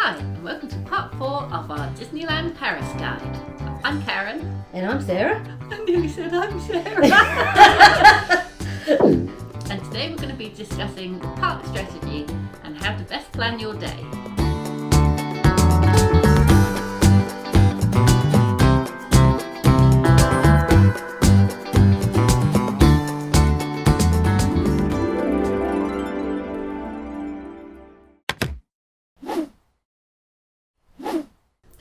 Hi, and welcome to part 4 of our Disneyland Paris guide. I'm Karen. And I'm Sarah. I nearly said I'm Sarah. And today we're going to be discussing park strategy and how to best plan your day.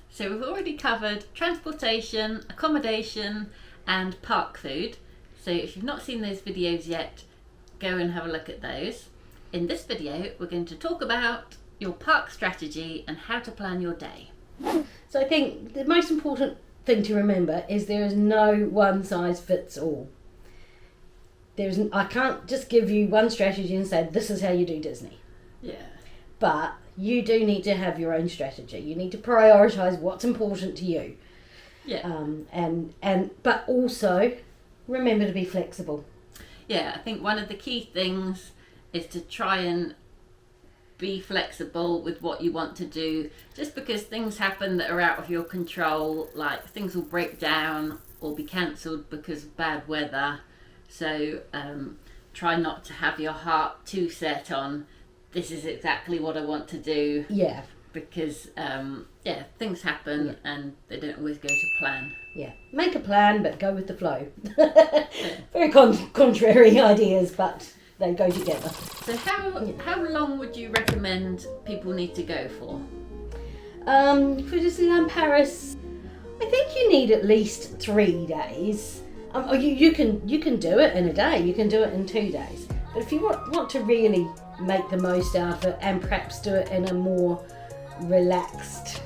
So we've already covered transportation, accommodation and park food. So if you've not seen those videos yet, go and have a look at those. In this video, we're going to talk about your park strategy and how to plan your day. So I think the most important thing to remember is there is no one size fits all. I can't just give you one strategy and say this is how you do Disney. Yeah. But you do need to have your own strategy. You need to prioritise what's important to you. Yeah. But also remember to be flexible. Yeah, I think one of the key things is to try and be flexible with what you want to do. Just because things happen that are out of your control, like things will break down or be cancelled because of bad weather. So try not to have your heart too set on this is exactly what I want to do. Yeah. Because things happen and they don't always go to plan. Yeah, make a plan but go with the flow. Very contrary ideas, but they go together. So how long would you recommend people need to go for? For Disneyland Paris, I think you need at least 3 days. You can do it in a day, you can do it in 2 days. But if you want to really make the most out of it and perhaps do it in a more relaxed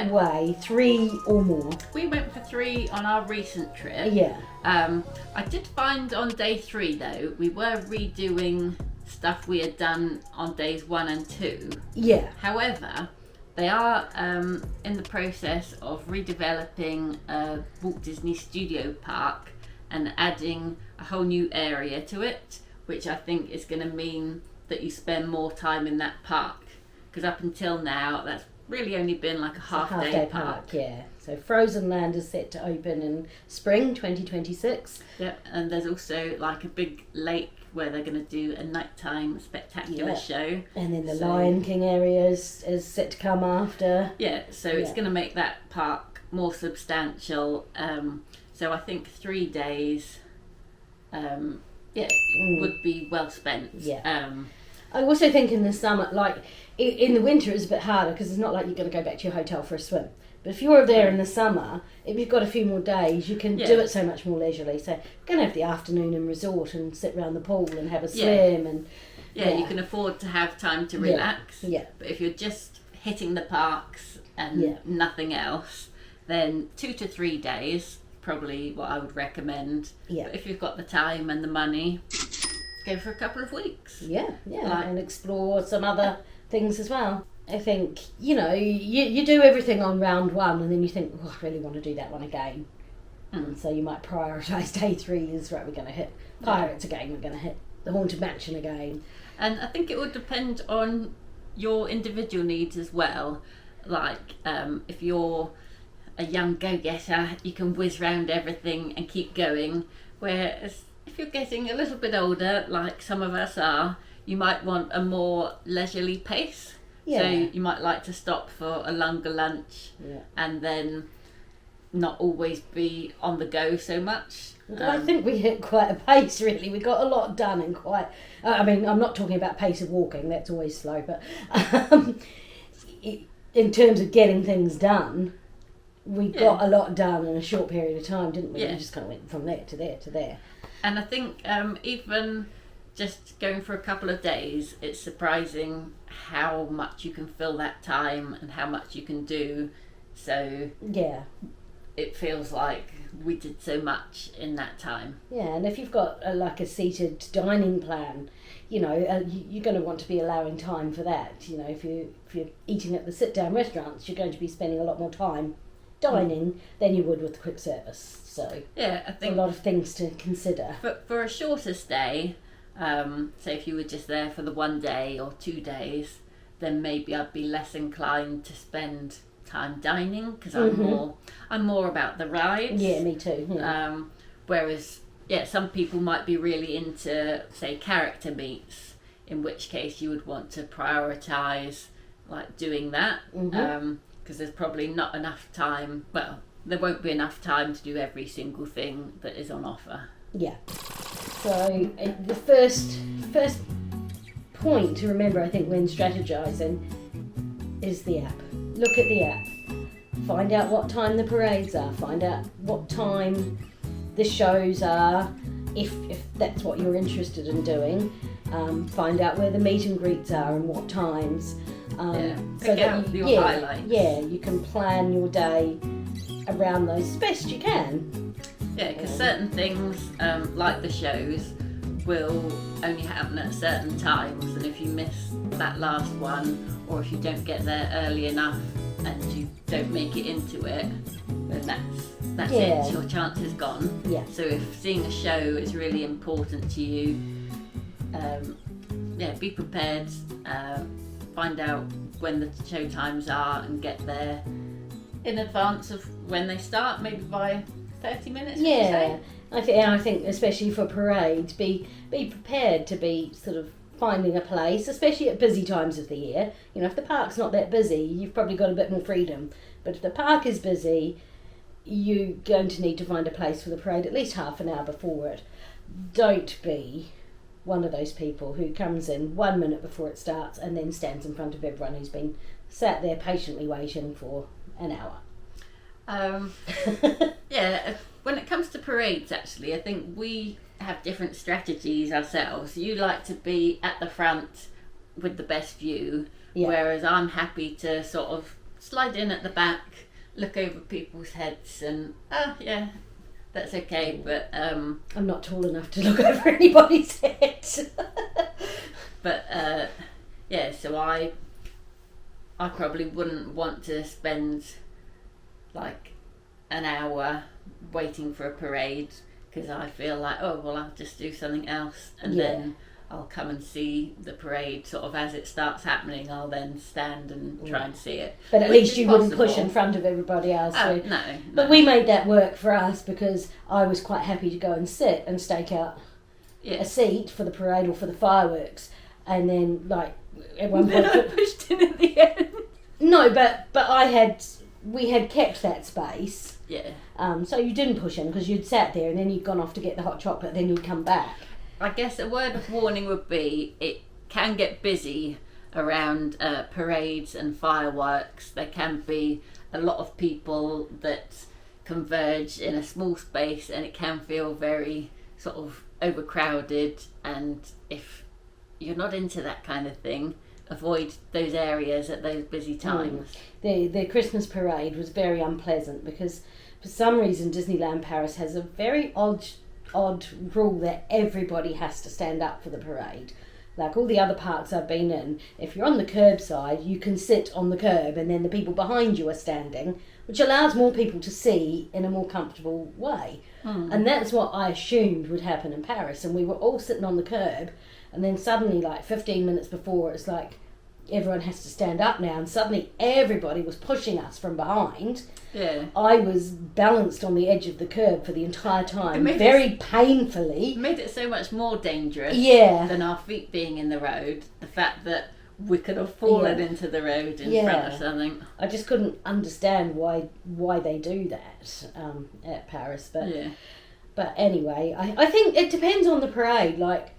way, 3 or more. We went for 3 on our recent trip. Yeah. I did find on day 3 though, we were redoing stuff we had done on days 1 and 2. Yeah. However, they are in the process of redeveloping a Walt Disney Studio Park and adding a whole new area to it, which I think is going to mean that you spend more time in that park. Because up until now, that's really only been like a half-day park. Yeah. So Frozen Land is set to open in spring 2026. Yep, and there's also like a big lake where they're going to do a nighttime spectacular show. And then the Lion King area is set to come after. Yeah, so it's going to make that park more substantial. So I think 3 days, would be well spent. Yeah. I also think in the summer, like in the winter, it's a bit harder because it's not like you're going to go back to your hotel for a swim. But if you're there in the summer, if you've got a few more days, you can do it so much more leisurely. So you're going to have the afternoon in resort and sit around the pool and have a swim. And you can afford to have time to relax. Yeah. But if you're just hitting the parks and nothing else, then 2 to 3 days probably what I would recommend. Yeah. But if you've got the time and the money, go for a couple of weeks. Yeah, and explore some other things as well. I think, you do everything on round 1 and then you think, I really want to do that one again. And so you might prioritise day 3 is right, we're going to hit Pirates again, we're going to hit the Haunted Mansion again. And I think it would depend on your individual needs as well. Like if you're a young go-getter, you can whiz round everything and keep going. Whereas if you're getting a little bit older, like some of us are, you might want a more leisurely pace. Yeah. So you might like to stop for a longer lunch and then not always be on the go so much. I think we hit quite a pace, really. We got a lot done and quite... I'm not talking about pace of walking, that's always slow, but in terms of getting things done, we got a lot done in a short period of time, didn't we? We just kind of went from there to there to there. And I think even just going for a couple of days, it's surprising how much you can fill that time and how much you can do. So it feels like we did so much in that time. Yeah, and if you've got a seated dining plan, you're going to want to be allowing time for that. If you're eating at the sit-down restaurants, you're going to be spending a lot more time dining than you would with quick service. So I think a lot of things to consider. But for a shorter stay, say if you were just there for the 1 day or 2 days, then maybe I'd be less inclined to spend time dining, because I'm more about the rides. Yeah, me too. Yeah. Whereas, some people might be really into, say, character meets, in which case you would want to prioritise like doing that, because there's probably not enough time. Well, there won't be enough time to do every single thing that is on offer. Yeah. So the first point to remember, I think, when strategising is the app. Look at the app. Find out what time the parades are. Find out what time the shows are, if that's what you're interested in doing. Find out where the meet and greets are and what times. Pick out your highlights. Yeah, you can plan your day around those as best you can. Yeah, because certain things, like the shows, will only happen at certain times, and if you miss that last one, or if you don't get there early enough and you don't make it into it, then that's it, your chance is gone. Yeah. So if seeing a show is really important to you, be prepared, find out when the show times are and get there in advance of when they start, maybe by 30 minutes. Yeah, I think especially for parades, be prepared to be sort of finding a place, especially at busy times of the year. You know, if the park's not that busy, you've probably got a bit more freedom. But if the park is busy, you're going to need to find a place for the parade at least half an hour before it. Don't be one of those people who comes in 1 minute before it starts and then stands in front of everyone who's been sat there patiently waiting for an hour. When it comes to parades, actually, I think we have different strategies ourselves. You like to be at the front with the best view, whereas I'm happy to sort of slide in at the back, look over people's heads, and that's okay. But I'm not tall enough to look over anybody's head. But so I probably wouldn't want to spend like an hour waiting for a parade, because I feel like, I'll just do something else, and then I'll come and see the parade sort of as it starts happening. I'll then stand and try and see it. But at least you wouldn't push in front of everybody else. No. But we made that work for us, because I was quite happy to go and sit and stake out a seat for the parade or for the fireworks, and then like at one point I pushed in at the end. No, but we had kept that space. Yeah. So you didn't push in because you'd sat there and then you'd gone off to get the hot chocolate, then you'd come back. I guess a word of warning would be it can get busy around parades and fireworks. There can be a lot of people that converge in a small space, and it can feel very sort of overcrowded, and if you're not into that kind of thing, avoid those areas at those busy times. The Christmas parade was very unpleasant because for some reason Disneyland Paris has a very odd rule that everybody has to stand up for the parade. Like all the other parks I've been in, if you're on the curbside, you can sit on the curb and then the people behind you are standing, which allows more people to see in a more comfortable way. And that's what I assumed would happen in Paris, and we were all sitting on the curb, and then suddenly, like 15 minutes before, it's like everyone has to stand up now, and suddenly everybody was pushing us from behind. Yeah. I was balanced on the edge of the curb for the entire time, very painfully. It made it so much more dangerous than our feet being in the road. The fact that we could have fallen into the road in front of something. I just couldn't understand why they do that at Paris. But anyway, I think it depends on the parade. Like,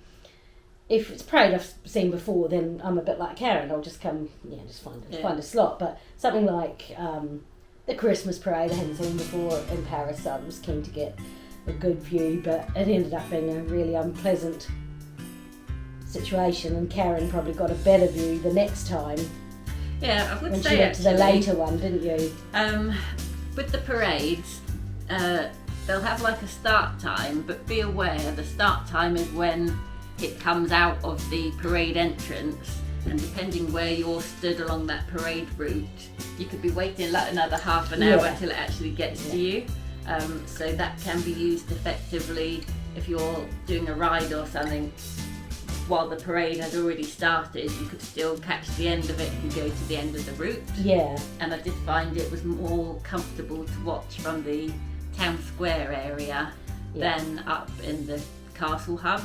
if it's a parade I've seen before, then I'm a bit like Karen. I'll just come, just find a slot. But something like the Christmas parade I hadn't seen before in Paris, so I was keen to get a good view. But it ended up being a really unpleasant situation, and Karen probably got a better view the next time. Yeah, I would when say she went to the later one, didn't you? With the parades, they'll have like a start time, but be aware the start time is when it comes out of the parade entrance, and depending where you're stood along that parade route, you could be waiting like another half an hour till it actually gets to you. So that can be used effectively if you're doing a ride or something. while the parade had already started, you could still catch the end of it and go to the end of the route. Yeah. And I did find it was more comfortable to watch from the town square area than up in the castle hub,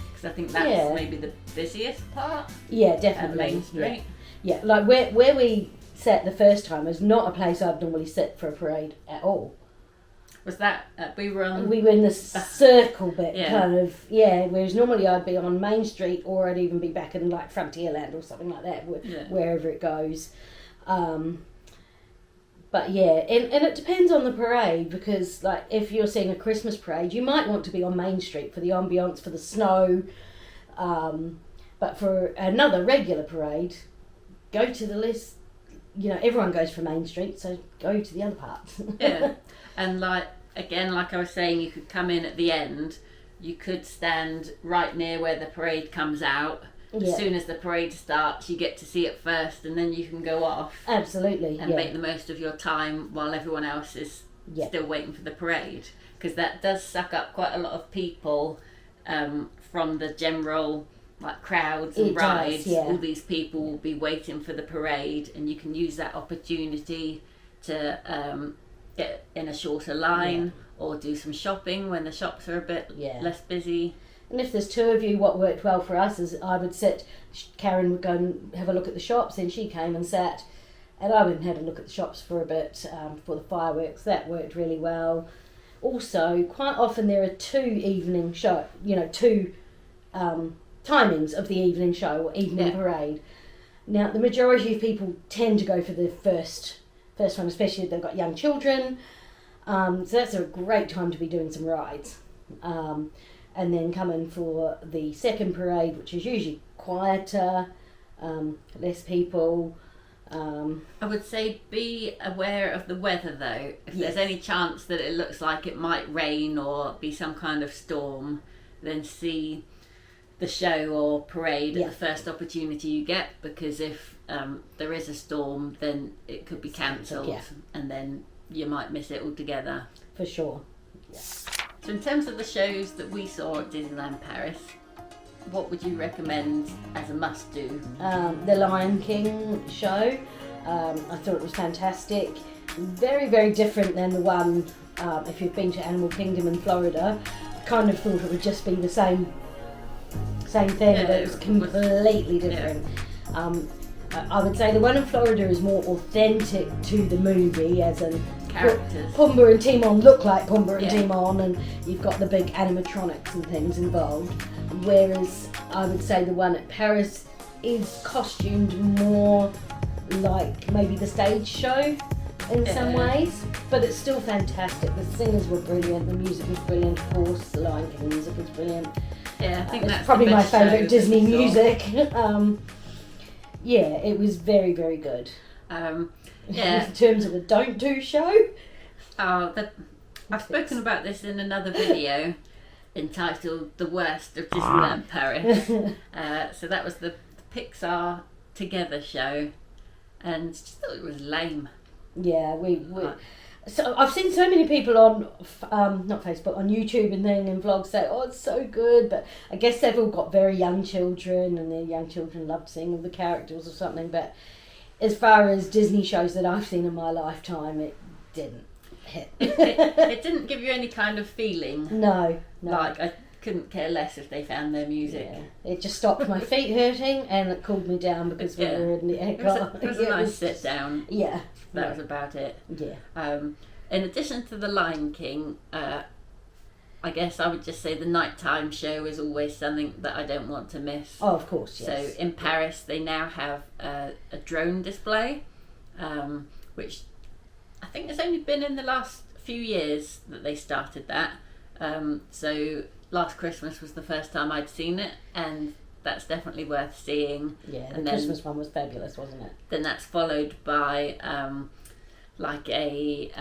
because I think that's maybe the busiest part. Yeah, definitely. Main Street. Yeah, like where we sat the first time was not a place I'd normally sit for a parade at all. Was that we were in the circle bit, kind of, whereas normally I'd be on Main Street, or I'd even be back in like Frontierland or something like that, wherever it goes. But yeah, and it depends on the parade, because like if you're seeing a Christmas parade, you might want to be on Main Street for the ambience, for the snow, but for another regular parade, go to the list. Everyone goes for Main Street, so go to the other parts. Yeah, and like I was saying, you could come in at the end. You could stand right near where the parade comes out. As soon as the parade starts, you get to see it first, and then you can go off. Absolutely, and make the most of your time while everyone else is still waiting for the parade, because that does suck up quite a lot of people from the general crowds and rides. All these people will be waiting for the parade, and you can use that opportunity to get in a shorter line or do some shopping when the shops are a bit less busy. And if there's two of you, what worked well for us is I would sit, Karen would go and have a look at the shops, then she came and sat, and I went and had a look at the shops for a bit for the fireworks. That worked really well. Also, quite often there are two timings of the evening show or evening parade. Now, the majority of people tend to go for the first one, especially if they've got young children. So that's a great time to be doing some rides. And then come in for the second parade, which is usually quieter, less people. I would say be aware of the weather though. If there's any chance that it looks like it might rain or be some kind of storm, then see the show or parade at the first opportunity you get, because if there is a storm, then it could be cancelled and then you might miss it altogether. For sure. Yeah. So in terms of the shows that we saw at Disneyland Paris, what would you recommend as a must-do? The Lion King show. I thought it was fantastic. Very, very different than the one, if you've been to Animal Kingdom in Florida. I kind of thought it would just be the same thing, but it was completely different. I would say the one in Florida is more authentic to the movie, as in characters. Pumbaa and Timon look like Pumbaa and Timon, and you've got the big animatronics and things involved. Whereas I would say the one at Paris is costumed more like maybe the stage show in some ways, but it's still fantastic. The singers were brilliant, the music was brilliant, of course, the Lion King music was brilliant. Yeah, I think it's that's probably the my best favourite show Disney music. It was very, very good. In terms of the don't do show. I've spoken about this in another video entitled "The Worst of Disneyland Paris." So that was the Pixar Together show, and just thought it was lame. Yeah, so I've seen so many people on not Facebook, on YouTube and vlogs say, "Oh, it's so good," but I guess they've all got very young children, and their young children loved seeing all the characters or something. But as far as Disney shows that I've seen in my lifetime, it didn't hit. it didn't give you any kind of feeling. No. Like, I couldn't care less if they found their music. Yeah. It just stopped my feet hurting, and it cooled me down because we were in the aircon. It was a nice sit down. Yeah. That was about it. Yeah. In addition to the Lion King, I guess I would just say the nighttime show is always something that I don't want to miss. Oh, of course, yes. So in Paris, they now have a drone display, which I think has only been in the last few years that they started that. So last Christmas was the first time I'd seen it, and that's definitely worth seeing. Yeah, the Christmas one was fabulous, wasn't it? Then that's followed by like a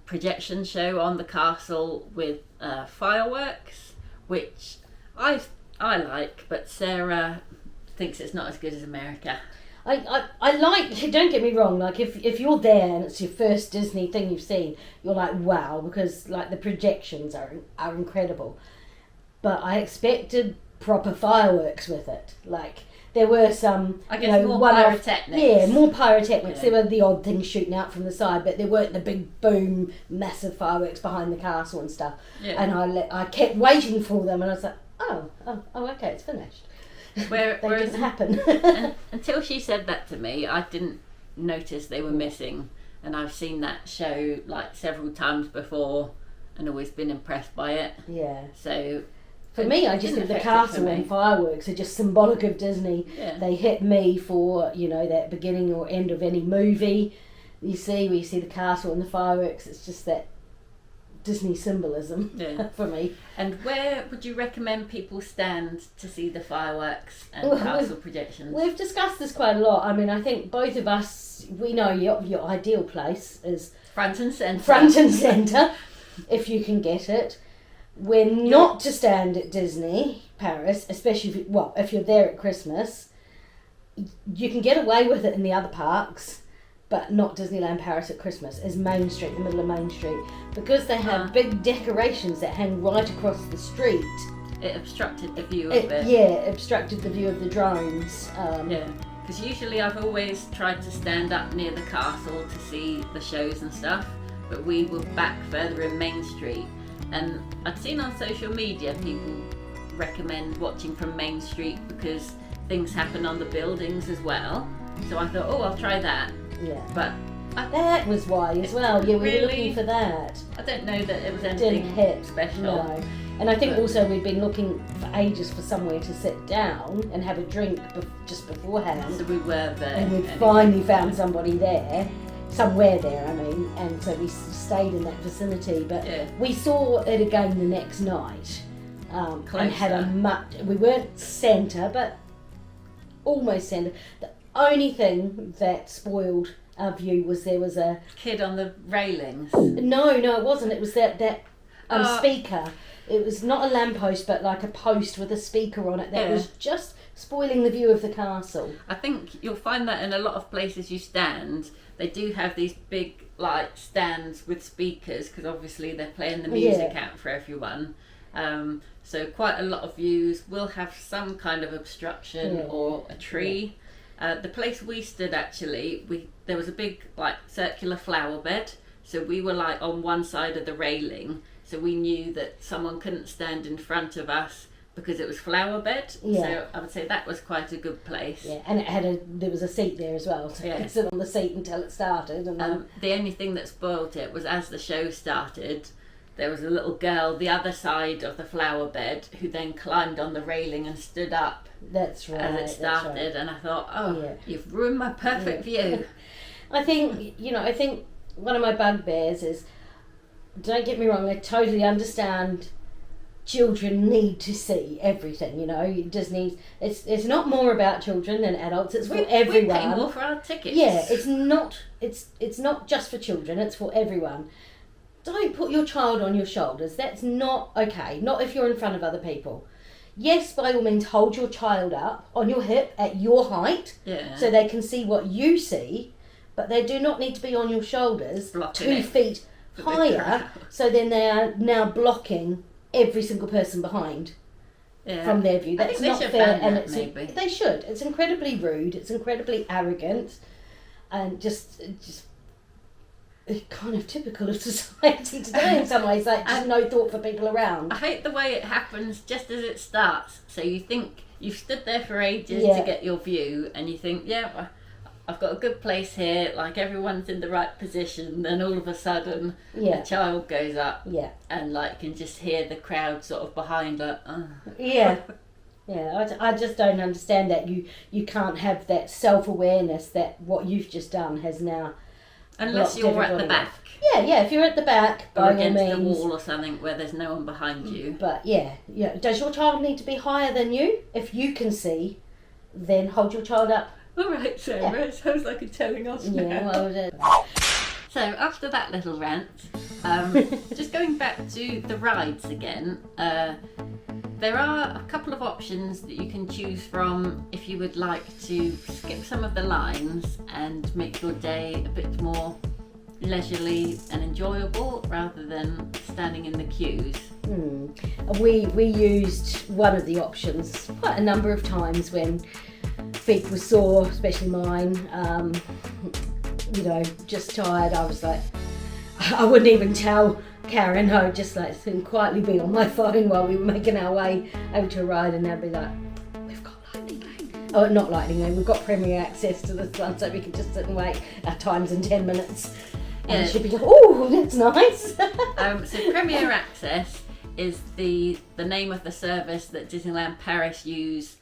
projection show on the castle with fireworks, which I like, but Sarah thinks it's not as good as America. I like, don't get me wrong, like if you're there and it's your first Disney thing you've seen, you're like, wow, because like the projections are incredible. But I expected proper fireworks with it. Like there were some, I guess more pyrotechnics. Yeah, more pyrotechnics. Yeah. There were the odd things shooting out from the side, but there weren't the big boom, massive fireworks behind the castle and stuff. Yeah. And I kept waiting for them, and I was like, oh, okay, it's finished. They Whereas didn't happen. until she said that to me, I didn't notice they were missing, and I've seen that show like several times before and always been impressed by it. Yeah. So for me, I just think the didn't affect it for castle me. and fireworks are just symbolic of Disney. Yeah. They hit me for, that beginning or end of any movie. You see, where you see the castle and the fireworks, it's just that Disney symbolism Yeah. for me. And where would you recommend people stand to see the fireworks and Well, castle projections? We've discussed this quite a lot. I mean, I think both of us, we know your ideal place is Front and centre. front and centre, if you can get it. We're not to stand at Disney Paris, especially if you're there at Christmas. You can get away with it in the other parks, but not Disneyland Paris at Christmas. Is Main Street, the middle of Main Street, because they have big decorations that hang right across the street. It obstructed the view of it. Yeah, obstructed the view of the drones. Yeah, because usually I've always tried to stand up near the castle to see the shows and stuff, but we were back further in Main Street, and I'd seen on social media people recommend watching from Main Street because things happen on the buildings as well. So I thought, I'll try that. Yeah. But That was why as well. Yeah, we were Really? looking for that. I don't know that it was Didn't anything hit. special. No. And I think But- also we'd been looking for ages for somewhere to sit down and have a drink just beforehand. So we were there. And we'd anyway. finally found somebody there, somewhere there, I mean, and so we stayed in that vicinity. But Yeah. we saw it again the next night, and had a Closer. much. We weren't centre, but almost centre. The only thing that spoiled our view was there was a Kid on the railings. no, it wasn't. It was that Oh. speaker. It was not a lamppost, but like a post with a speaker on it that Yeah. was just spoiling the view of the castle. I think you'll find that in a lot of places you stand, they do have these big like stands with speakers because obviously they're playing the music out for everyone. So quite a lot of views will have some kind of obstruction or a tree. The place we stood actually, there was a big like circular flower bed, so we were like on one side of the railing, so we knew that someone couldn't stand in front of us because it was flower bed. Yeah. So I would say that was quite a good place. Yeah, and there was a seat there as well, so you Yeah. could sit on the seat until it started. And then, The only thing that spoilt it was as the show started, there was a little girl the other side of the flower bed who then climbed on the railing and stood up that's right. as it that's started, right. and I thought, Yeah. you've ruined my perfect view. I think one of my bugbears is, don't get me wrong, I totally understand children need to see everything, Disney's, it's not more about children than adults, it's for We everyone. pay more for our tickets. Yeah, it's not just for children, it's for everyone. Don't put your child on your shoulders. That's not okay. Not if you're in front of other people. Yes, by all means, hold your child up on your hip at your height so they can see what you see, but they do not need to be on your shoulders Blocking 2 it feet for the higher, crowd. so then they are now blocking every single person behind from their view. I That's think they not should fair, ban and that, maybe. they should. It's incredibly rude. It's incredibly arrogant, and just kind of typical of society today in some ways. Like just no thought for people around. I hate the way it happens just as it starts. So you think you've stood there for ages Yeah. to get your view, and you think, I've got a good place here, like everyone's in the right position, then all of a sudden Yeah. a child goes up Yeah, and like can just hear the crowd sort of behind like, yeah. Yeah, I just don't understand that you can't have that self-awareness that what you've just done has now unless blocked you're at the everybody back off. Yeah, if you're at the back, or by all against the means. wall or something where there's no one behind you. But yeah. Does your child need to be higher than you? If you can see, then hold your child up. All right, Sarah, it sounds like a telling off Yeah, now. well, So after that little rant, just going back to the rides again, there are a couple of options that you can choose from if you would like to skip some of the lines and make your day a bit more leisurely and enjoyable rather than standing in the queues. We used one of the options quite a number of times when feet were sore, especially mine. Just tired. I was like, I wouldn't even tell Karen. I would just like quietly be on my phone while we were making our way over to a ride, and they'd be like, "We've got Lightning Lane." Oh, not Lightning Lane. We've got Premier access to this one, so we can just sit and wait our times in 10 minutes. And she'd be like, "Oh, that's nice." So Premier Access is the name of the service that Disneyland Paris use,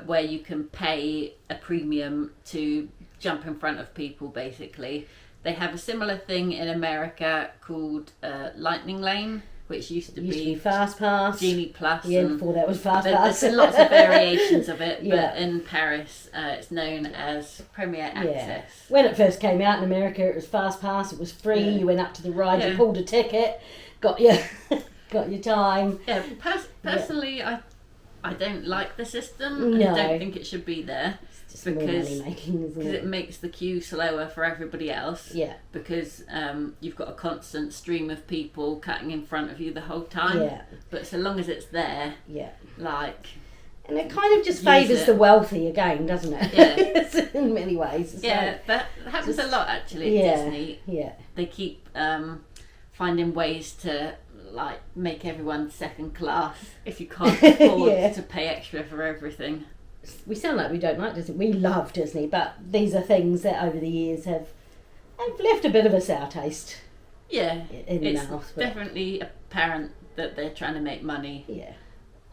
where you can pay a premium to jump in front of people, basically. They have a similar thing in America called Lightning Lane, which used to be Fast Pass, Genie Plus. Yeah, before that was Fast Pass. There's lots of variations of it, but in Paris it's known as Premier Access. Yeah. When it first came out in America, it was Fast Pass. It was free. Yeah. You went up to the ride, you pulled a ticket, got your time. Yeah, personally, I don't like the system. No. I don't think it should be there. Because it makes the queue slower for everybody else. Yeah. Because you've got a constant stream of people cutting in front of you the whole time. Yeah. But so long as it's there, and it kind of just favours the wealthy again, doesn't it? Yeah. In many ways. It's that happens a lot actually at Disney. Yeah. They keep finding ways to make everyone second class if you can't afford to pay extra for everything. We sound like we don't like Disney. We love Disney, but these are things that over the years have left a bit of a sour taste. Yeah, it's definitely apparent that they're trying to make money.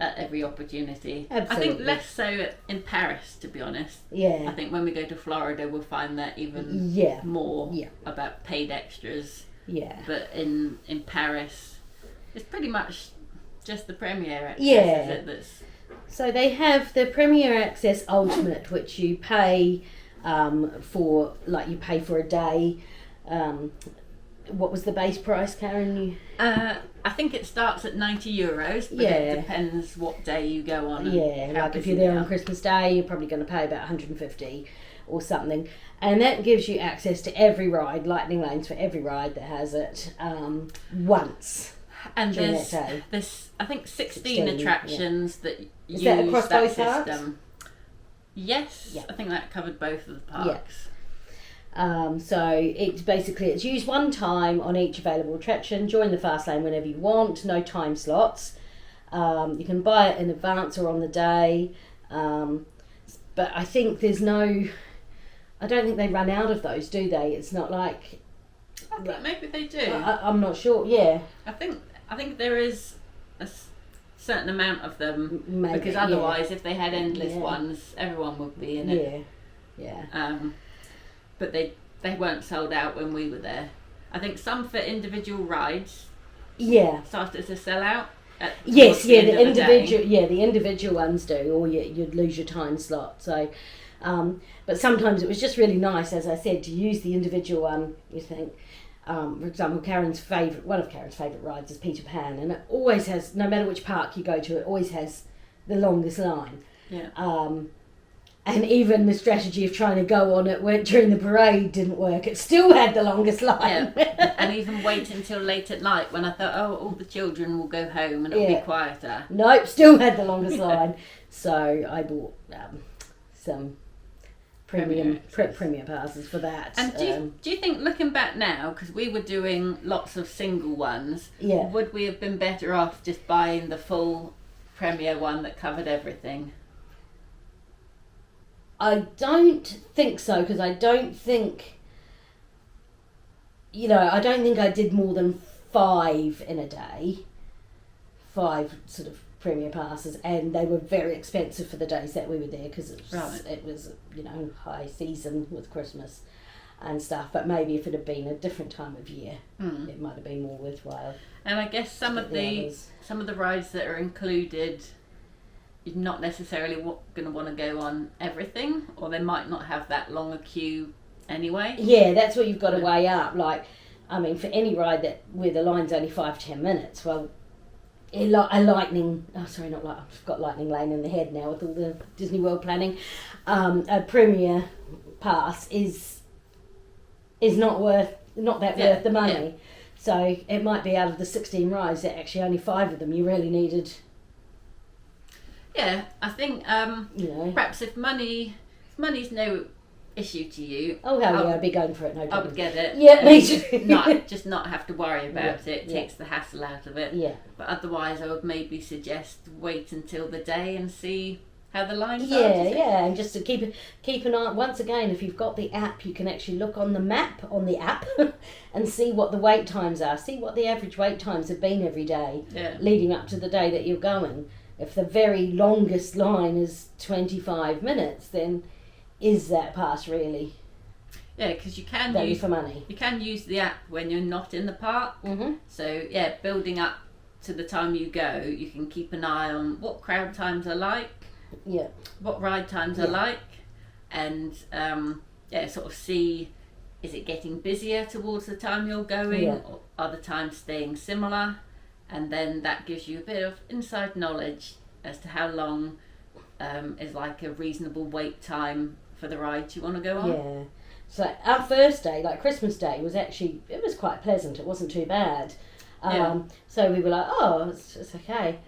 At every opportunity. Absolutely. I think less so in Paris, to be honest. Yeah. I think when we go to Florida, we'll find that even more about paid extras. Yeah. But in Paris, it's pretty much just the Premier Access, is it? So they have the Premier Access Ultimate, which you pay for, you pay for a day. What was the base price, Karen? I think it starts at €90, but it depends what day you go on. If you're there on Christmas Day, you're probably going to pay about 150 or something. And that gives you access to every ride, Lightning Lanes for every ride that has it, once. And there's I think 16 attractions that use that across that both system. Parks? Yes, I think that covered both of the parks. So it's used one time on each available attraction. Join the fast lane whenever you want. No time slots. You can buy it in advance or on the day. But I think I don't think they run out of those, do they? It's not like. Maybe they do. I'm not sure. Yeah. I think there is a certain amount of them. Maybe, because otherwise, if they had endless ones, everyone would be in it. Yeah. But they weren't sold out when we were there. I think some for individual rides. Yeah. Started to sell out. The individual ones do, or you'd lose your time slot. So, but sometimes it was just really nice, as I said, to use the individual one. You think, for example, one of Karen's favourite rides is Peter Pan, and it always has, no matter which park you go to, it always has the longest line. Yeah. And even the strategy of trying to go on it during the parade didn't work. It still had the longest line. Yeah. And even wait until late at night when I thought, all the children will go home and it'll be quieter. Nope, still had the longest line. So I bought some Premier passes for that. And do you think, looking back now, because we were doing lots of single ones, would we have been better off just buying the full Premier one that covered everything? I don't think so, because I don't think I did more than 5 in a day. 5 sort of Premier passes, and they were very expensive for the days that we were there, because it was high season with Christmas and stuff. But maybe if it had been a different time of year, it might have been more worthwhile. And I guess some of the rides that are included, you're not necessarily going to want to go on everything, or they might not have that long a queue anyway. Yeah, that's what you've got to weigh up. For any ride where the line's only 5-10 minutes, well, I've got Lightning Lane in the head now with all the Disney World planning. A Premier pass is not worth the money. So it might be out of the 16 rides that actually only 5 of them you really needed. Yeah, I think You know. perhaps if money's no issue to you, Oh hell yeah, I'd be going for it, no I problem. would get it. Yeah, me too. not have to worry about it. It takes the hassle out of it. Yeah. But otherwise, I would maybe suggest wait until the day and see how the lines are. Yeah, and just to keep an eye. Once again, if you've got the app, you can actually look on the map on the app and see what the wait times are. See what the average wait times have been every day leading up to the day that you're going. If the very longest line is 25 minutes, then is that pass really Yeah, because you can value use for money? you can use the app when you're not in the park. Mm-hmm. So yeah, building up to the time you go, you can keep an eye on what crowd times are like. Yeah. What ride times are like, and sort of see, is it getting busier towards the time you're going, or are the times staying similar, and then that gives you a bit of inside knowledge as to how long is like a reasonable wait time for the rides you want to go on. Yeah. So our first day, like Christmas Day, was quite pleasant. It wasn't too bad. So we were like, oh, it's okay.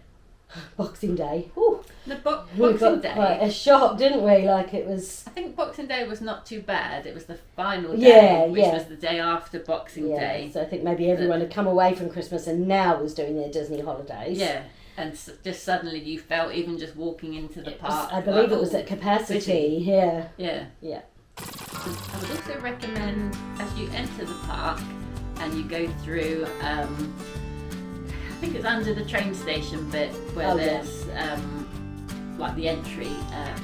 Boxing Day. Ooh. The We Boxing got Day. quite a shock, didn't we? Like it was. I think Boxing Day was not too bad. It was the final day, which was the day after Boxing Day. So I think maybe everyone had come away from Christmas and now was doing their Disney holidays. Yeah, and just suddenly you felt, even just walking into the park. I believe it was at capacity. Yeah. Yeah. I would also recommend, as you enter the park and you go through, I think it's under the train station bit where there's like the entry,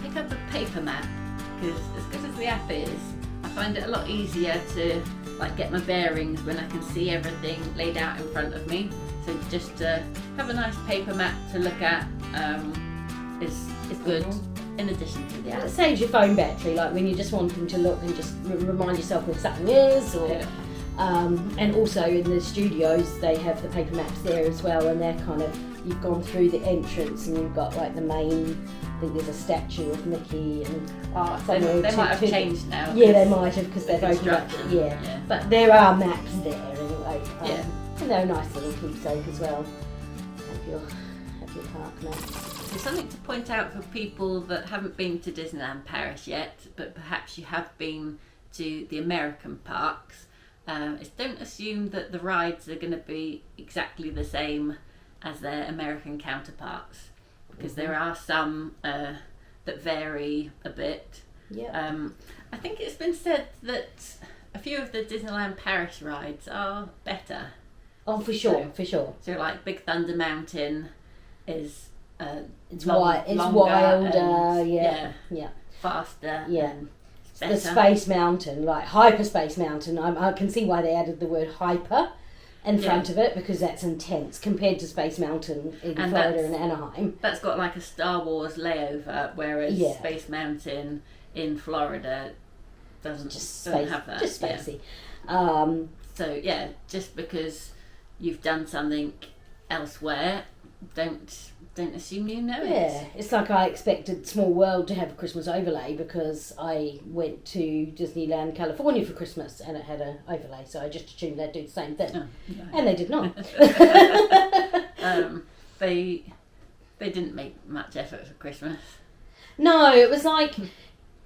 pick up a paper map, because as good as the app is, I find it a lot easier to like get my bearings when I can see everything laid out in front of me. So just to have a nice paper map to look at is good. In addition to the app. It saves your phone battery, like when you're just wanting to look and just remind yourself where something is, or and also in the studios they have the paper maps there as well, and they're kind of, you've gone through the entrance and you've got like the main, I think there's a statue of Mickey and they might have changed now. Yeah, they might have, because they've opened up. Yeah, but there are maps there anyway. And they're a nice little keepsake as well. Have your park map. There's something to point out for people that haven't been to Disneyland Paris yet, but perhaps you have been to the American parks, is don't assume that the rides are going to be exactly the same as their American counterparts, because there are some that vary a bit. I think it's been said that a few of the Disneyland Paris rides are better. Oh, for sure. So like Big Thunder Mountain is it's longer wilder, and, faster. The Space Mountain, like Hyperspace Mountain, I can see why they added the word hyper in front of it, because that's intense compared to Space Mountain in Florida and Anaheim. That's got like a Star Wars layover, whereas Space Mountain in Florida doesn't have that. Just spacey. So yeah, just because you've done something elsewhere, don't assume you know it. Yeah, it's like I expected Small World to have a Christmas overlay because I went to Disneyland California for Christmas and it had an overlay, so I just assumed they'd do the same thing. And they did not. They didn't make much effort for Christmas. No, it was like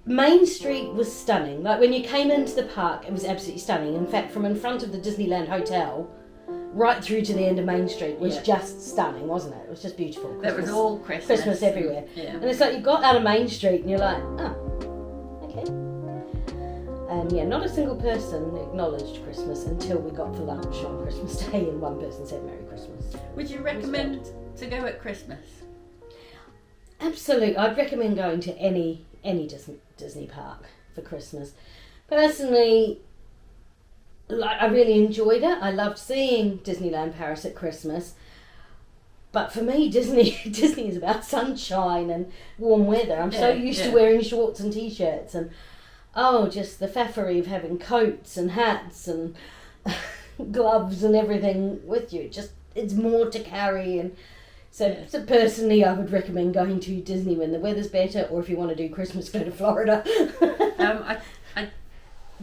Main Street was stunning. Like when you came into the park, it was absolutely stunning. In fact, from in front of the Disneyland Hotel right through to the end of Main Street was just stunning, wasn't it? It was just beautiful. There was all Christmas everywhere. And it's like you got out of Main Street and you're like, oh, okay. And not a single person acknowledged Christmas until we got for lunch on Christmas Day and one person said Merry Christmas. Would you recommend to go at Christmas? Absolutely. I'd recommend going to any Disney park for Christmas. Personally, I really enjoyed it. I loved seeing Disneyland Paris at Christmas. But for me, Disney is about sunshine and warm weather. I'm so used to wearing shorts and t-shirts and just the faffery of having coats and hats and gloves and everything with you. It's more to carry, and so personally, I would recommend going to Disney when the weather's better, or if you want to do Christmas, go to Florida.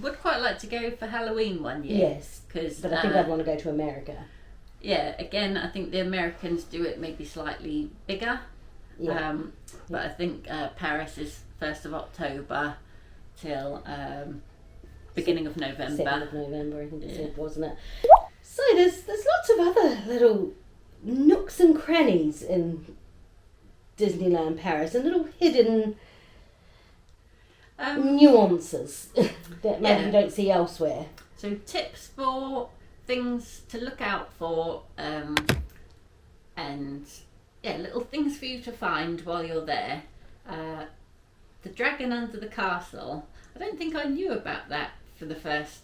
would quite like to go for Halloween one year. Yes, Cause, but I think I'd want to go to America. Yeah, again, I think the Americans do it maybe slightly bigger. Yeah. But I think Paris is 1st of October till beginning of November. 7th of November, I think it said, wasn't it? So there's lots of other little nooks and crannies in Disneyland Paris, and little hidden nuances that maybe you don't see elsewhere. So tips for things to look out for, and little things for you to find while you're there. The dragon under the castle. I don't think I knew about that for the first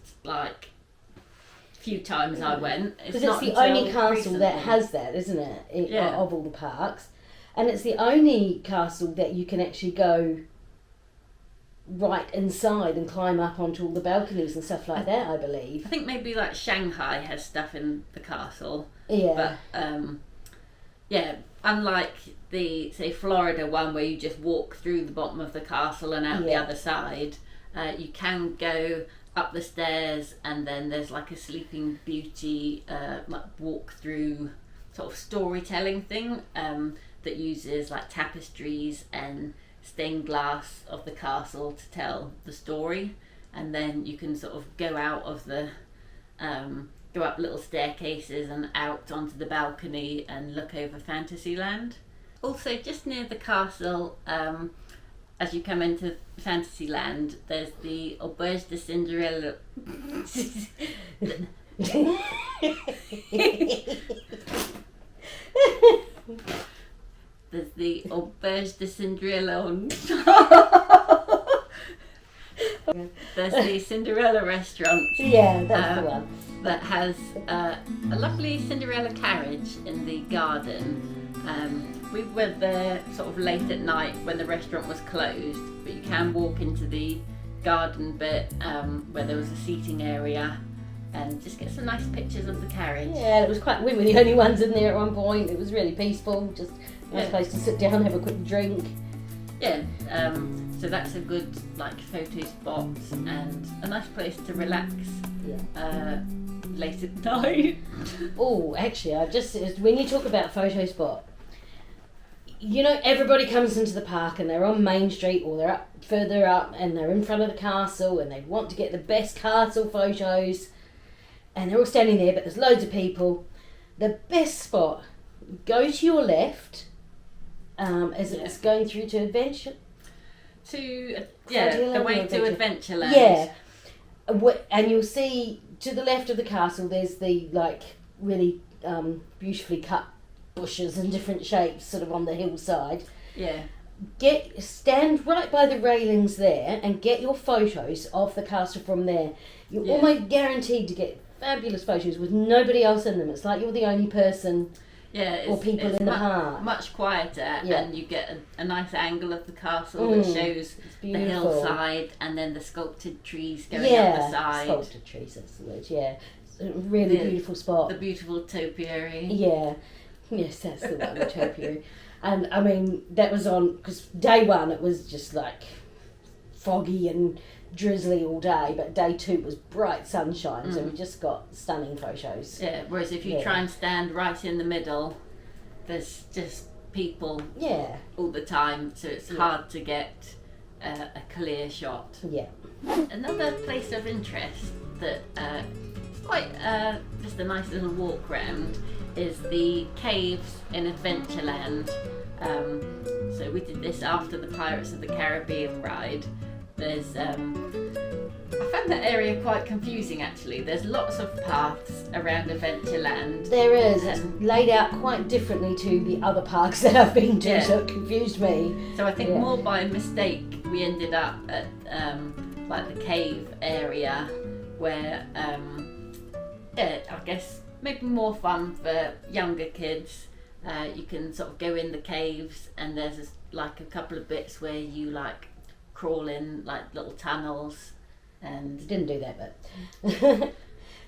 few times I went. Because it's the only castle that has that, isn't it? Of all the parks. And it's the only castle that you can actually go right inside and climb up onto all the balconies and stuff like that, I believe. I think maybe Shanghai has stuff in the castle. Yeah. But unlike the, say, Florida one where you just walk through the bottom of the castle and out the other side, you can go up the stairs, and then there's a Sleeping Beauty walk through sort of storytelling thing that uses tapestries and stained glass of the castle to tell the story, and then you can sort of go out of the go up little staircases and out onto the balcony and look over Fantasyland. Also, just near the castle, as you come into Fantasyland, there's the Auberge de Cinderella. There's the Auberge de Cinderella. There's the Cinderella restaurant. Yeah, that's the one. That has a lovely Cinderella carriage in the garden. We were there sort of late at night when the restaurant was closed, but you can walk into the garden bit where there was a seating area and just get some nice pictures of the carriage. Yeah, it was we were the only ones in there at one point. It was really peaceful, just a nice place to sit down, have a quick drink. Yeah, so that's a good photo spot and a nice place to relax. Yeah. Late at night. Oh, actually, when you talk about photo spot, everybody comes into the park and they're on Main Street or they're further up and they're in front of the castle and they want to get the best castle photos and they're all standing there, but there's loads of people. The best spot, go to your left as it's going through to Adventure. The way to Adventureland. Yeah, and you'll see to the left of the castle there's the really beautifully cut bushes in different shapes sort of on the hillside. Yeah. Stand right by the railings there and get your photos of the castle from there. You're almost guaranteed to get fabulous photos with nobody else in them. It's like you're the only person or people in the park. Much quieter, and you get a nice angle of the castle that shows the hillside and then the sculpted trees going up the side. Sculpted trees, that's the word, yeah. It's a really beautiful spot. The beautiful topiary. Yeah, yes, that's the one, the topiary. And I mean, that was on, because day one it was just foggy and drizzly all day, but day two was bright sunshine, so we just got stunning photos. Yeah, whereas if you try and stand right in the middle, there's just people all the time, so it's hard to get a clear shot. Yeah. Another place of interest that is quite just a nice little walk round is the caves in Adventureland. So we did this after the Pirates of the Caribbean ride. There's I found that area quite confusing actually. There's lots of paths around Adventureland. There is. It's laid out quite differently to the other parks that I've been to, so it confused me. So I think more by mistake we ended up at the cave area where I guess maybe more fun for younger kids. You can sort of go in the caves and there's a couple of bits where you crawl in little tunnels, and didn't do that, but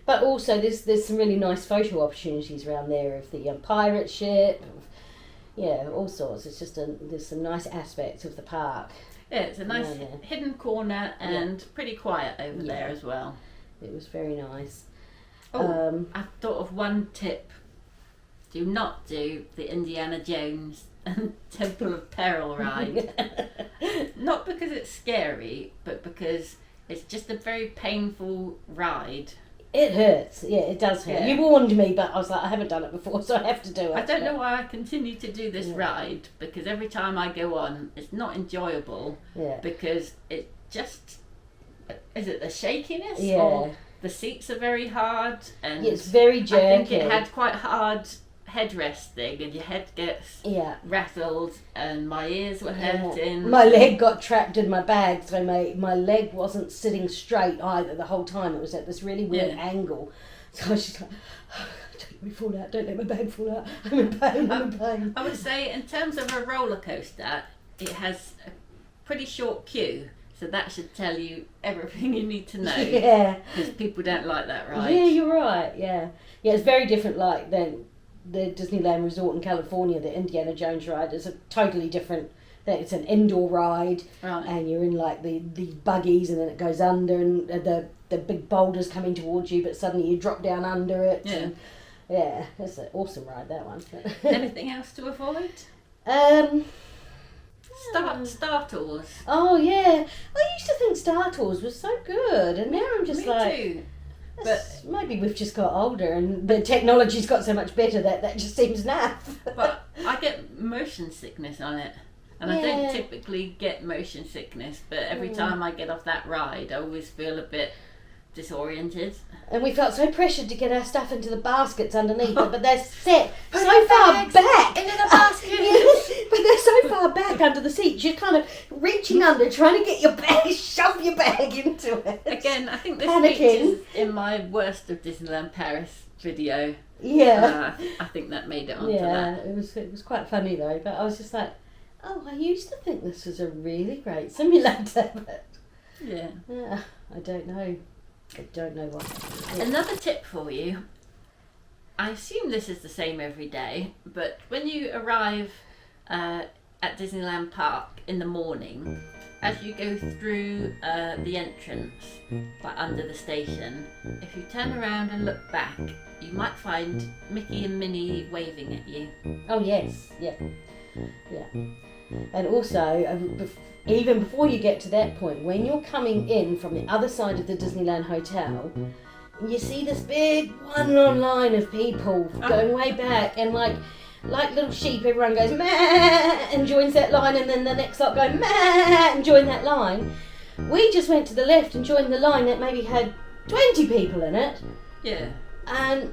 but also there's some really nice photo opportunities around there of the pirate ship, all sorts. It's just there's some nice aspects of the park. Yeah, it's a nice Yeah. hidden corner and pretty quiet over Yeah. there as well. It was very nice. Oh, I thought of one tip. Do not do the Indiana Jones and Temple of Peril ride. Not because it's scary, but because it's just a very painful ride. It hurts. Yeah, it does hurt. Yeah. You warned me, but I was like, I haven't done it before, so I have to do it. I don't know why I continue to do this Yeah. ride, because every time I go on, it's not enjoyable, Yeah. because it just... Is it the shakiness? Yeah. Or the seats are very hard, and It's very jerky. I think it had quite hard headrest thing, and your head gets rattled, and my ears were hurting. My leg got trapped in my bag, so my leg wasn't sitting straight either the whole time. It was at this really weird angle. So I was just like, don't let me fall out, don't let my bag fall out. I'm in pain, I'm in pain. I would say, in terms of a roller coaster, it has a pretty short queue. So that should tell you everything you need to know. Yeah. Because people don't like that ride. Yeah, you're right, yeah. Yeah, it's very different like than the Disneyland Resort in California, the Indiana Jones ride. Is a totally different. It's an indoor ride, Right. and you're in like the buggies, and then it goes under, and the big boulders coming towards you, but suddenly you drop down under it. Yeah. And, yeah, it's an awesome ride, that one. Anything else to avoid? Star Tours. Oh yeah, I used to think Star Tours was so good, and now I'm just Me like, too. but maybe we've just got older, and the technology's got so much better that just seems naff. But I get motion sickness on it. And I don't Yeah. typically get motion sickness, but every time I get off that ride, I always feel a bit disoriented. And we felt so pressured to get our stuff into the baskets underneath, but they're set Put so your far bags back. into the basket. Yes, but they're so far back under the seat. You're kind of reaching under, trying to get your bag, shove your bag into it. Again, I think this Panicking. features in my worst of Disneyland Paris video. Yeah. I think that made it onto Yeah, that. it was quite funny though, but I was just like, oh, I used to think this was a really great simulator, but Yeah. I don't know. I don't know what. Another tip for you. I assume this is the same every day, but when you arrive at Disneyland Park in the morning, as you go through the entrance, like under the station, if you turn around and look back, you might find Mickey and Minnie waving at you. Oh yes, yeah. And also, even before you get to that point, when you're coming in from the other side of the Disneyland Hotel, you see this big one long line of people going way back, and like little sheep, everyone goes meh and joins that line, and then the next lot go meh and join that line. We just went to the left and joined the line that maybe had 20 people in it, Yeah. and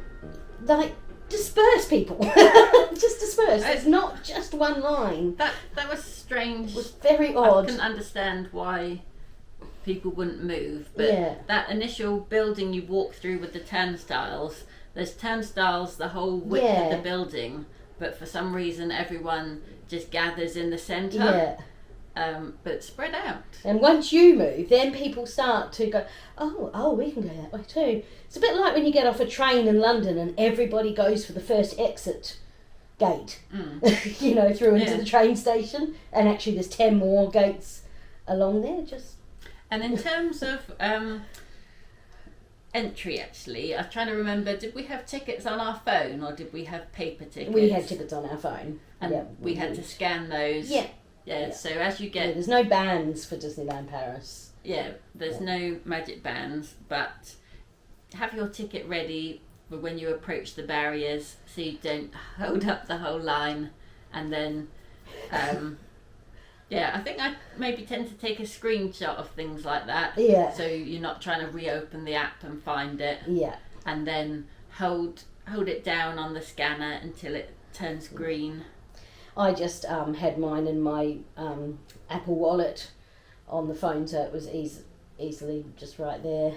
like disperse people. Just disperse. It's not just one line. That was strange. It was very I odd. couldn't understand why people wouldn't move, but Yeah. that initial building you walk through with the turnstiles, there's turnstiles the whole width of Yeah. the building, but for some reason everyone just gathers in the centre, Yeah. but spread out. And once you move, then people start to go, oh, we can go that way too. It's a bit like when you get off a train in London and everybody goes for the first exit gate, through into Yeah. the train station, and actually there's 10 more gates along there. And in terms of entry, actually, I'm trying to remember, did we have tickets on our phone or did we have paper tickets? We had tickets on our phone. And Yeah, we had to scan those. Yeah. Yeah, so as you get... There's no bands for Disneyland Paris. Yeah, there's no magic bands, but have your ticket ready for when you approach the barriers so you don't hold up the whole line. And then, I think I maybe tend to take a screenshot of things like that. Yeah. So you're not trying to reopen the app and find it. Yeah. And then hold it down on the scanner until it turns green. I just had mine in my Apple Wallet on the phone, so it was easily just right there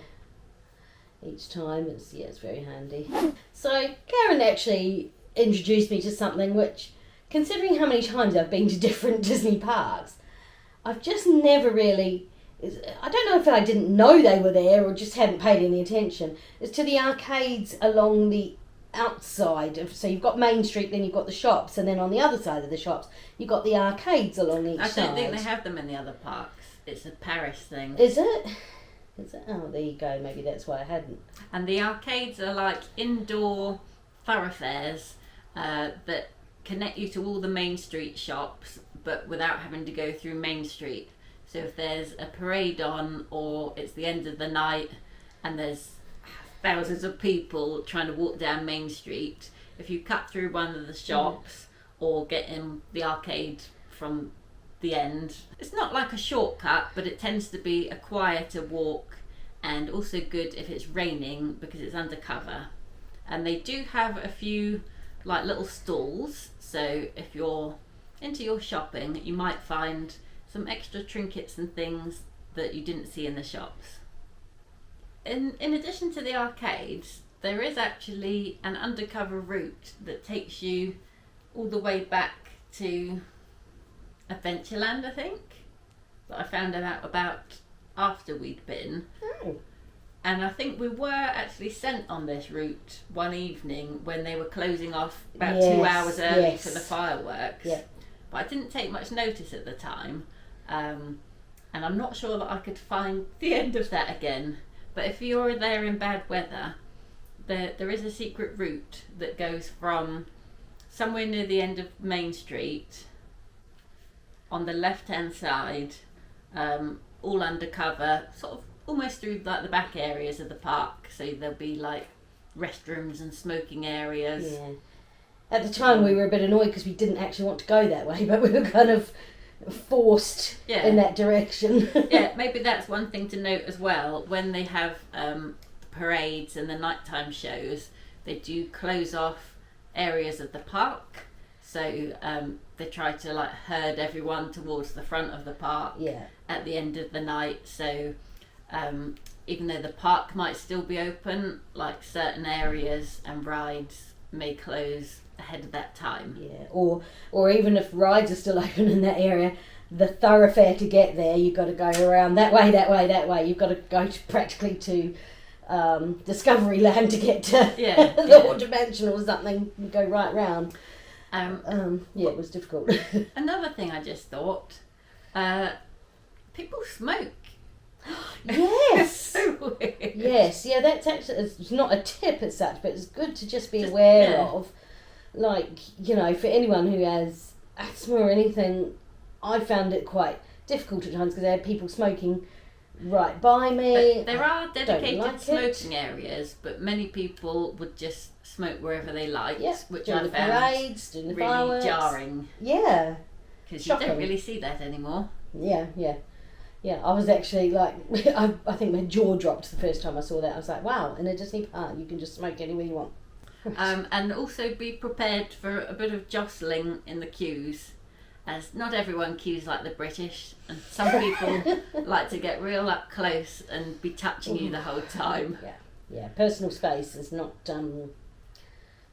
each time. It's very handy. So Karen actually introduced me to something which, considering how many times I've been to different Disney parks, I've just never really... I don't know if I didn't know they were there or just hadn't paid any attention. It's to the arcades along the outside of, so you've got Main Street, then you've got the shops, and then on the other side of the shops you've got the arcades along each side. I don't think they have them in the other parks. It's a Paris thing. Is it? Oh, there you go, maybe that's why I hadn't. And the arcades are like indoor thoroughfares that connect you to all the Main Street shops, but without having to go through Main Street. So if there's a parade on, or it's the end of the night and there's thousands of people trying to walk down Main Street, if you cut through one of the shops or get in the arcade from the end, it's not like a shortcut, but it tends to be a quieter walk, and also good if it's raining because it's undercover. And they do have a few like little stalls, so if you're into your shopping you might find some extra trinkets and things that you didn't see in the shops. In addition to the arcades, there is actually an undercover route that takes you all the way back to Adventureland, I think, that I found out about after we'd been. Oh. And I think we were actually sent on this route one evening when they were closing off about 2 hours early for the fireworks. Yeah. But I didn't take much notice at the time. And I'm not sure that I could find the end of that again. But if you're there in bad weather, there is a secret route that goes from somewhere near the end of Main Street on the left-hand side, all undercover, sort of almost through like the back areas of the park. So there'll be like restrooms and smoking areas. Yeah. At the time we were a bit annoyed because we didn't actually want to go that way, but we were kind of forced in that direction. Yeah, maybe that's one thing to note as well. When they have parades and the nighttime shows, they do close off areas of the park. So they try to like herd everyone towards the front of the park at the end of the night. So even though the park might still be open, like certain areas and rides may close ahead of that time. Yeah, or even if rides are still open in that area, the thoroughfare to get there, you've got to go around that way. You've got to go practically to Discoveryland to get to the Haunted Dimension or something. You go right round. It was difficult. Another thing I just thought, people smoke. Yes. So weird. Yes, yeah, that's actually, it's not a tip as such, but it's good to just be aware of. Like, you know, for anyone who has asthma or anything, I found it quite difficult at times because I had people smoking right by me. But there are dedicated smoking areas, but many people would just smoke wherever they liked, which I found parades, doing the really fireworks. Jarring. Yeah. Because you don't really see that anymore. Yeah. I was actually like, I think my jaw dropped the first time I saw that. I was like, wow, in a Disney park you can just smoke anywhere you want. And also be prepared for a bit of jostling in the queues, as not everyone queues like the British, and some people like to get real up close and be touching you the whole time. Yeah. Personal space is not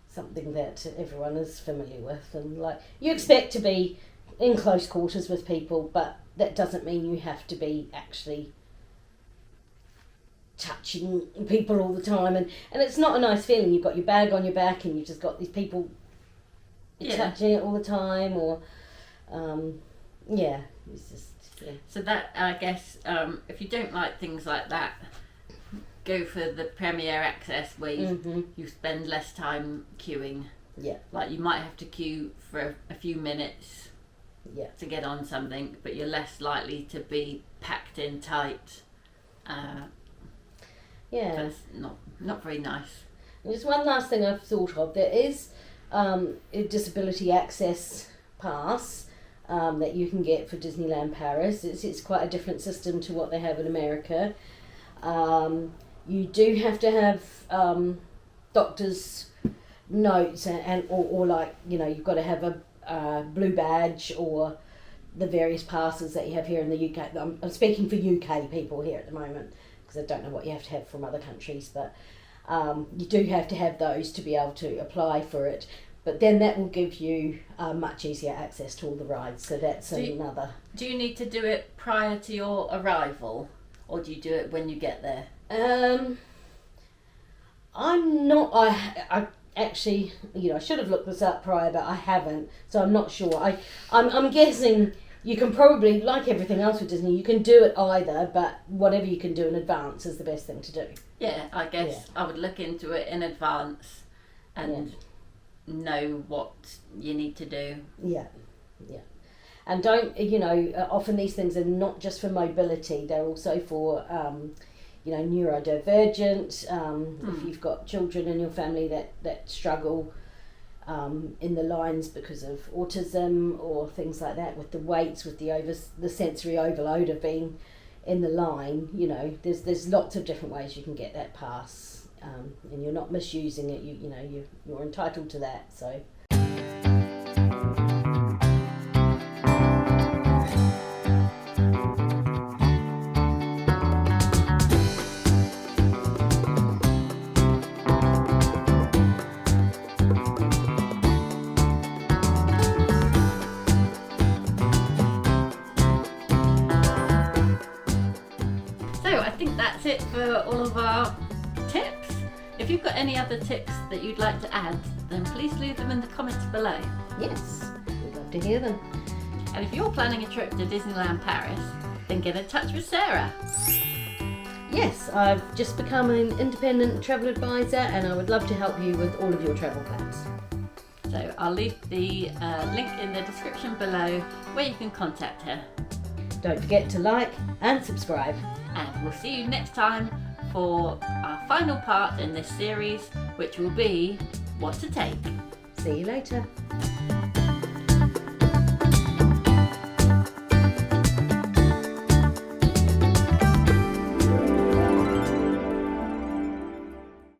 something that everyone is familiar with, and like you expect to be in close quarters with people, but that doesn't mean you have to be actually touching people all the time, and it's not a nice feeling. You've got your bag on your back and you've just got these people touching it all the time, or it's just so that, I guess, if you don't like things like that, go for the Premier Access where you spend less time queuing. Like you might have to queue for a few minutes to get on something, but you're less likely to be packed in tight. That's not very nice. And just one last thing I've thought of. There is a disability access pass that you can get for Disneyland Paris. It's quite a different system to what they have in America. You do have to have doctor's notes or like, you know, you've got to have a blue badge or the various passes that you have here in the UK. I'm speaking for UK people here at the moment because I don't know what you have to have from other countries, but you do have to have those to be able to apply for it. But then that will give you much easier access to all the rides, so that's another. Do you need to do it prior to your arrival, or do you do it when you get there? I'm not. I actually, I should have looked this up prior, but I haven't, so I'm not sure. I'm guessing you can probably, like everything else with Disney, you can do it either, but whatever you can do in advance is the best thing to do. Yeah, I guess I would look into it in advance and know what you need to do. Yeah. And don't, often these things are not just for mobility, they're also for, neurodivergent, if you've got children in your family that struggle in the lines because of autism or things like that, with the weights, with the sensory overload of being in the line, there's lots of different ways you can get that pass, and you're not misusing it. You're entitled to that. So. That's it for all of our tips. If you've got any other tips that you'd like to add, then please leave them in the comments below. Yes, we'd love to hear them. And if you're planning a trip to Disneyland Paris, then get in touch with Sarah. Yes, I've just become an independent travel advisor, and I would love to help you with all of your travel plans. So I'll leave the link in the description below where you can contact her. Don't forget to like and subscribe. And we'll see you next time for our final part in this series, which will be what to take. See you later.